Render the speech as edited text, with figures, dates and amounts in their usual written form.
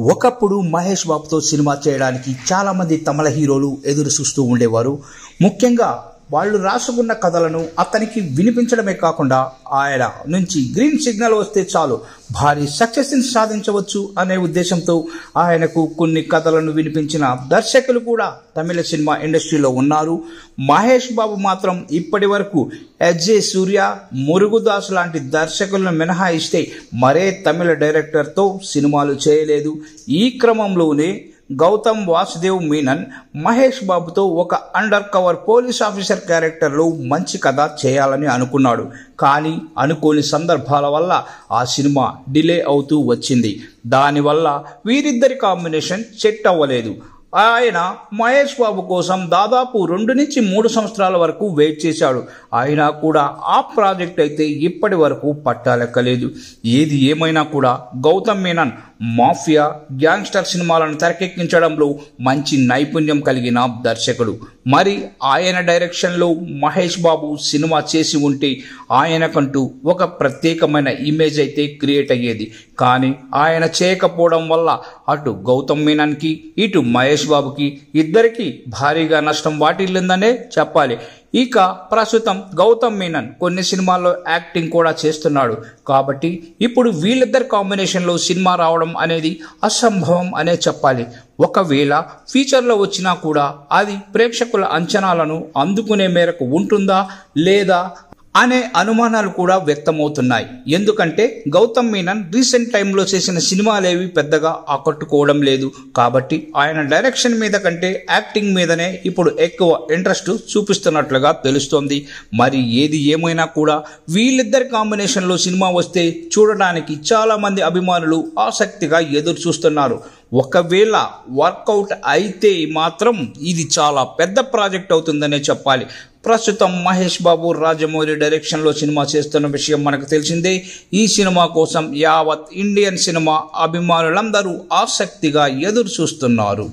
ఒకప్పుడు మహేష్ బాబుతో సినిమా చేయడానికి చాలా మంది తమిళ హీరోలు ఎదురు చూస్తూ ఉండేవారు. ముఖ్యంగా వాళ్ళు రాసుకున్న కథలను అతనికి వినిపించడమే కాకుండా ఆయన నుంచి గ్రీన్ సిగ్నల్ వస్తే చాలు భారీ సక్సెస్ ని సాధించవచ్చు అనే ఉద్దేశంతో ఆయనకు కొన్ని కథలను వినిపించిన దర్శకులు కూడా తమిళ సినిమా ఇండస్ట్రీలో ఉన్నారు. మహేష్ బాబు మాత్రం ఇప్పటి వరకు ఎస్జే సూర్య, మురుగుదాస్ లాంటి దర్శకులను మినహాయిస్తే మరే తమిళ డైరెక్టర్తో సినిమాలు చేయలేదు. ఈ క్రమంలోనే గౌతమ్ వాసుదేవ్ మీనన్ మహేష్ బాబుతో ఒక అండర్ కవర్ పోలీస్ ఆఫీసర్ క్యారెక్టర్లో మంచి కథ చేయాలని అనుకున్నాడు. కానీ అనుకోని సందర్భాల వల్ల ఆ సినిమా డిలే అవుతూ వచ్చింది. దానివల్ల వీరిద్దరి కాంబినేషన్ సెట్ అవ్వలేదు. ఆయన మహేష్ బాబు కోసం దాదాపు 2 నుంచి 3 సంవత్సరాల వరకు వెయిట్ చేశాడు. అయినా కూడా ఆ ప్రాజెక్ట్ అయితే ఇప్పటి వరకు పట్టాలెక్కలేదు. ఏది ఏమైనా కూడా గౌతమ్ మీనన్ మాఫియా, గ్యాంగ్స్టర్ సినిమాలను తెరకెక్కించడంలో మంచి నైపుణ్యం కలిగిన దర్శకుడు. మరి ఆయన డైరెక్షన్లో మహేష్ బాబు సినిమా చేసి ఉంటే ఆయనకంటూ ఒక ప్రత్యేకమైన ఇమేజ్ అయితే క్రియేట్ అయ్యేది. కానీ ఆయన చేయకపోవడం వల్ల అటు గౌతమ్ మీనన్కి ఇటు మహేష్ బాబుకి ఇద్దరికి భారీగా నష్టం వాటిల్లిందనే చెప్పాలి. ఇక ప్రస్తుతం గౌతమ్ మీనన్ కొన్ని సినిమాల్లో యాక్టింగ్ కూడా చేస్తున్నాడు. కాబట్టి ఇప్పుడు వీళ్ళిద్దరి కాంబినేషన్లో సినిమా రావడం అనేది అసంభవం అనే చెప్పాలి. ఒకవేళ ఫ్యూచర్లో వచ్చినా కూడా అది ప్రేక్షకుల అంచనాలను అందుకునే మేరకు ఉంటుందా లేదా అనే అనుమానాలు కూడా వ్యక్తమవుతున్నాయి. ఎందుకంటే గౌతమ్ మీనన్ రీసెంట్ టైంలో చేసిన సినిమాలేవి పెద్దగా ఆకట్టుకోవడం లేదు. కాబట్టి ఆయన డైరెక్షన్ మీద కంటే యాక్టింగ్ మీదనే ఇప్పుడు ఎక్కువ ఇంట్రెస్ట్ చూపిస్తున్నట్లుగా తెలుస్తోంది. మరి ఏది ఏమైనా కూడా వీళ్ళిద్దరి కాంబినేషన్లో సినిమా వస్తే చూడడానికి చాలా మంది అభిమానులు ఆసక్తిగా ఎదురు చూస్తున్నారు. ఒకవేళ వర్కౌట్ అయితే మాత్రం ఇది చాలా పెద్ద ప్రాజెక్ట్ అవుతుందనే చెప్పాలి. ప్రస్తుతం మహేష్ బాబు రాజమౌళి డైరెక్షన్లో సినిమా చేస్తున్న విషయం మనకు తెలిసిందే. ఈ సినిమా కోసం యావత్ ఇండియన్ సినిమా అభిమానులందరూ ఆసక్తిగా ఎదురు చూస్తున్నారు.